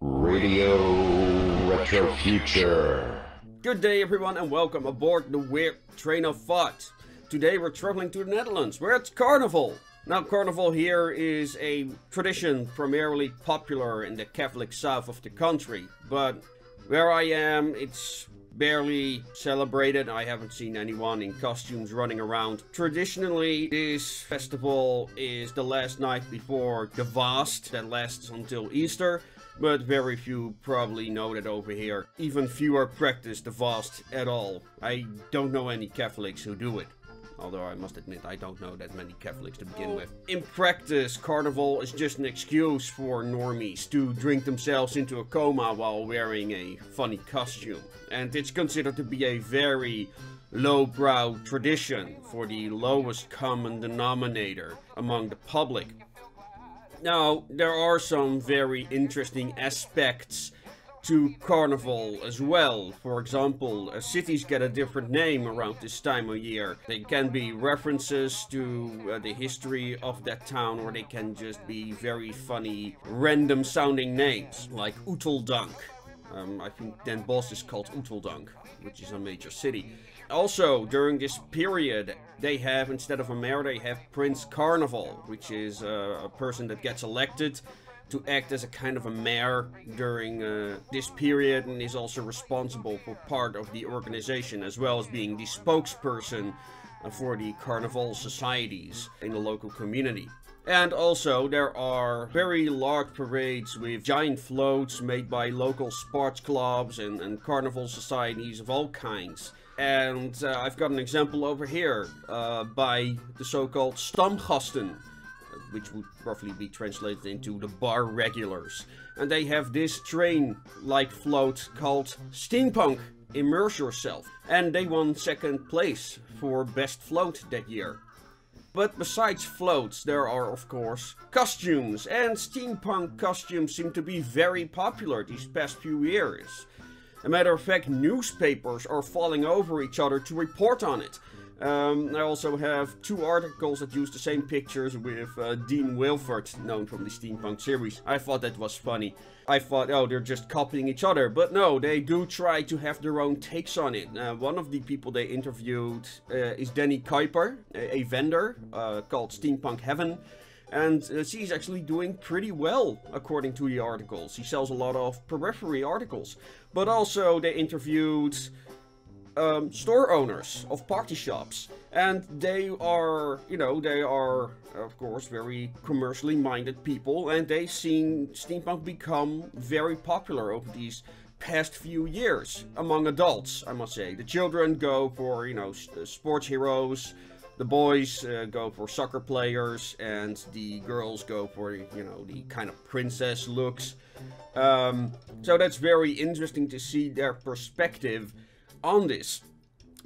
Radio Retro Future. Good day everyone and welcome aboard the weird train of thought. Today we're traveling to the Netherlands, where it's Carnival. Now Carnival here is a tradition primarily popular in the Catholic south of the country, but where I am it's barely celebrated. I haven't seen anyone in costumes running around. Traditionally, this festival is the last night before the Vast, that lasts until Easter, but very few probably know that over here. Even fewer practice the Vast at all. I don't know any Catholics who do it. Although I must admit, I don't know that many Catholics to begin with. In practice, Carnival is just an excuse for normies to drink themselves into a coma while wearing a funny costume. And it's considered to be a very lowbrow tradition for the lowest common denominator among the public. Now, there are some very interesting aspects to Carnival as well. For example, cities get a different name around this time of year. They can be references to the history of that town, or they can just be very funny, random sounding names, like Oeteldonk. I think Den Bosch is called Oeteldonk, which is a major city. Also, during this period, they have, instead of a mayor, they have Prince Carnival, which is a person that gets elected to act as a kind of a mayor during this period, and is also responsible for part of the organization, as well as being the spokesperson for the carnival societies in the local community. And also there are very large parades with giant floats made by local sports clubs and carnival societies of all kinds. And I've got an example over here by the so-called stamgasten, which would roughly be translated into the bar regulars. And they have this train-like float called Steampunk, Immerse Yourself. And they won second place for best float that year. But besides floats, there are of course costumes, and steampunk costumes seem to be very popular these past few years. As a matter of fact, newspapers are falling over each other to report on it. I also have two articles that use the same pictures with Dean Wilford, known from the Steampunk series. I thought that was funny. I thought, oh, they're just copying each other. But no, they do try to have their own takes on it. One of the people they interviewed is Danny Kuiper, a vendor called Steampunk Heaven. And she's actually doing pretty well, according to the articles. She sells a lot of periphery articles. But also they interviewed store owners of party shops, and they are, of course very commercially minded people, and they've seen steampunk become very popular over these past few years among adults, I must say. The children go for, sports heroes, the boys go for soccer players, and the girls go for, the kind of princess looks. So that's very interesting to see their perspective on this.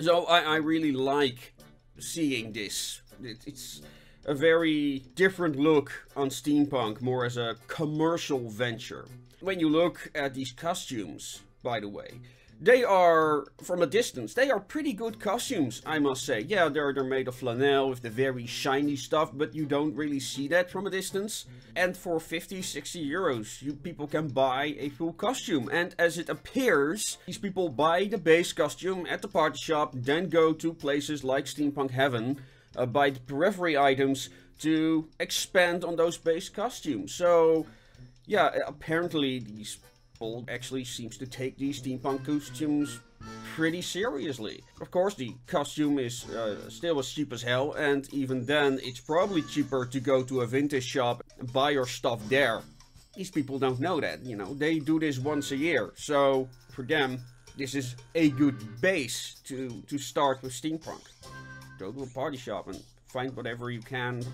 So I really like seeing this. It's a very different look on steampunk, more as a commercial venture. When you look at these costumes, by the way, they are, from a distance, they are pretty good costumes, I must say. Yeah, they're made of flannel with the very shiny stuff, but you don't really see that from a distance. And for 50, 60 euros, you people can buy a full costume. And as it appears, these people buy the base costume at the party shop, then go to places like Steampunk Heaven, buy the periphery items to expand on those base costumes. So, yeah, apparently these actually seems to take these steampunk costumes pretty seriously. Of course, the costume is still as cheap as hell, and even then it's probably cheaper to go to a vintage shop and buy your stuff there. These people don't know that, they do this once a year, so for them this is a good base to start with steampunk. Go to a party shop and find whatever you can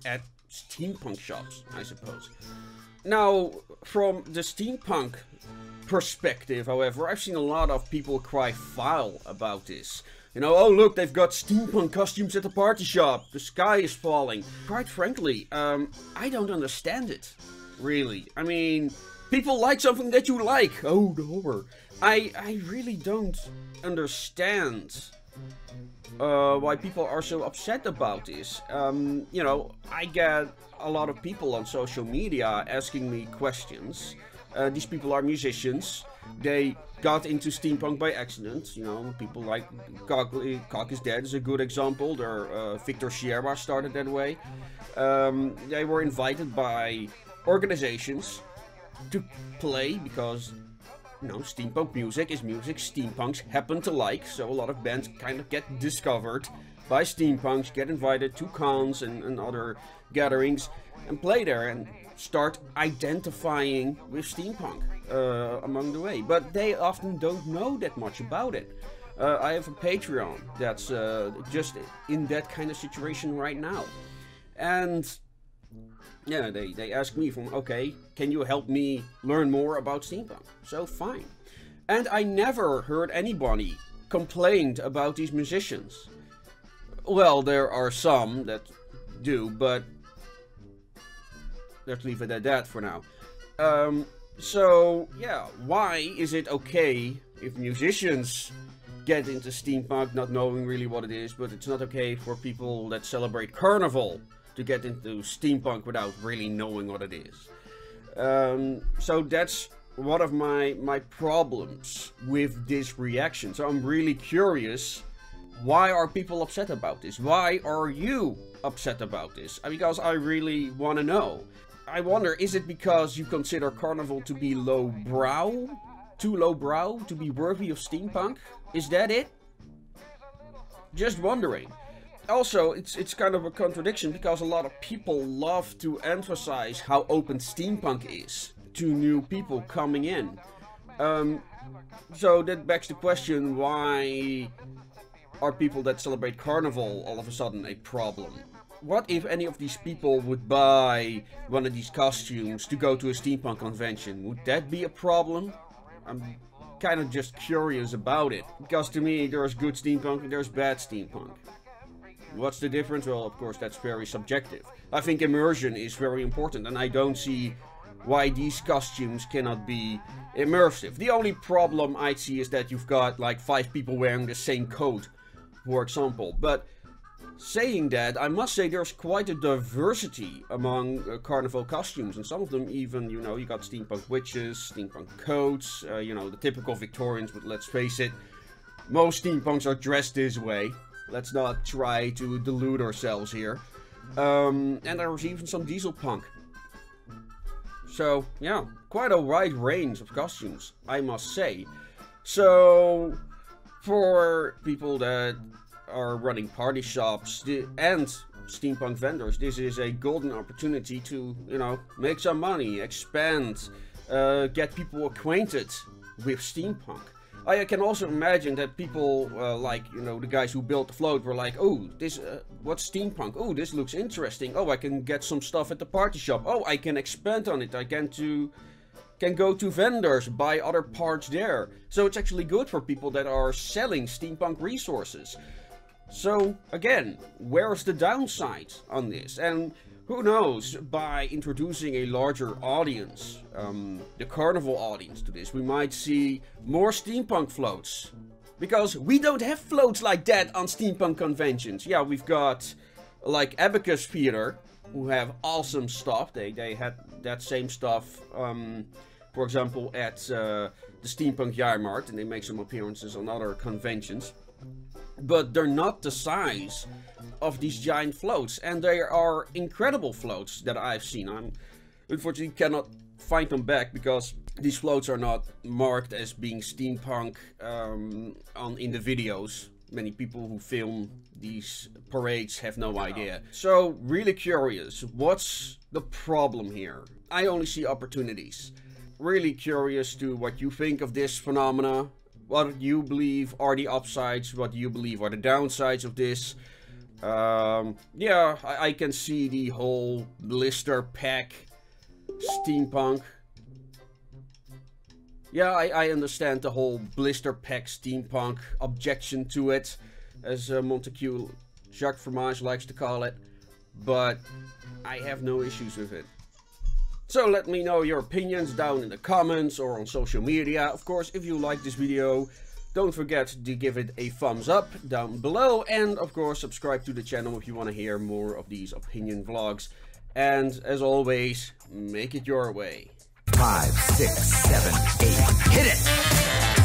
at steampunk shops, I suppose. Now, from the steampunk perspective, however, I've seen a lot of people cry foul about this. Oh look, they've got steampunk costumes at the party shop, the sky is falling. Quite frankly, I don't understand it, really. I mean, people like something that you like. Oh, the horror. I really don't understand why people are so upset about this. I get a lot of people on social media asking me questions These people are musicians. They got into steampunk by accident. You know, people like Cock is Dead is a good example. Victor Sierra started that way. They were invited by organizations to play because, you know, steampunk music is music steampunks happen to like. So a lot of bands kind of get discovered by steampunks, get invited to cons and other gatherings and play there and start identifying with steampunk among the way. But they often don't know that much about it. I have a Patreon that's just in that kind of situation right now. And yeah, they ask me from, okay, can you help me learn more about steampunk? So fine. And I never heard anybody complained about these musicians. Well, there are some that do, but let's leave it at that for now. So, yeah, why is it okay if musicians get into steampunk not knowing really what it is, but it's not okay for people that celebrate Carnival to get into steampunk without really knowing what it is? So that's one of my problems with this reaction. So I'm really curious, why are people upset about this? Why are you upset about this? Because I really want to know. I wonder, is it because you consider Carnival to be lowbrow? Too lowbrow to be worthy of steampunk? Is that it? Just wondering. Also, it's kind of a contradiction because a lot of people love to emphasize how open steampunk is to new people coming in. So that begs the question, why are people that celebrate Carnival all of a sudden a problem? What if any of these people would buy one of these costumes to go to a steampunk convention? Would that be a problem? I'm kind of just curious about it. Because to me, there's good steampunk and there's bad steampunk. What's the difference? Well, of course, that's very subjective. I think immersion is very important, and I don't see why these costumes cannot be immersive. The only problem I see is that you've got like 5 people wearing the same coat, for example. But saying that, I must say there's quite a diversity among Carnival costumes, and some of them even, you know, you got steampunk witches, steampunk coats, you know, the typical Victorians, but let's face it, most steampunks are dressed this way. Let's not try to delude ourselves here. And there was even some diesel punk. So, yeah, quite a wide range of costumes, I must say. So, for people that are running party shops and steampunk vendors, this is a golden opportunity to, you know, make some money, expand, get people acquainted with steampunk. I can also imagine that people like, you know, the guys who built the float were like, oh, this, what's steampunk? Oh, this looks interesting. Oh, I can get some stuff at the party shop. Oh, I can expand on it. I can go to vendors, buy other parts there. So it's actually good for people that are selling steampunk resources. So, again, where's the downside on this? And who knows, by introducing a larger audience, the Carnival audience to this, we might see more steampunk floats. Because we don't have floats like that on steampunk conventions. Yeah, we've got, like, Abacus Theater, who have awesome stuff. They had that same stuff, for example, at the Steampunk Jaarmarkt, and they make some appearances on other conventions. But they're not the size of these giant floats, and they are incredible floats that I've seen. I unfortunately cannot find them back because these floats are not marked as being steampunk in the videos. Many people who film these parades have no idea. So, really curious, what's the problem here? I only see opportunities. Really curious to what you think of this phenomena. What you believe are the upsides, what you believe are the downsides of this. Yeah, I can see the whole blister pack steampunk. Yeah, I understand the whole blister pack steampunk objection to it, as Montague Jacques Fromage likes to call it, but I have no issues with it. So let me know your opinions down in the comments or on social media. Of course, if you like this video, don't forget to give it a thumbs up down below. And of course, subscribe to the channel if you want to hear more of these opinion vlogs. And as always, make it your way. 5, 6, 7, 8. Hit it!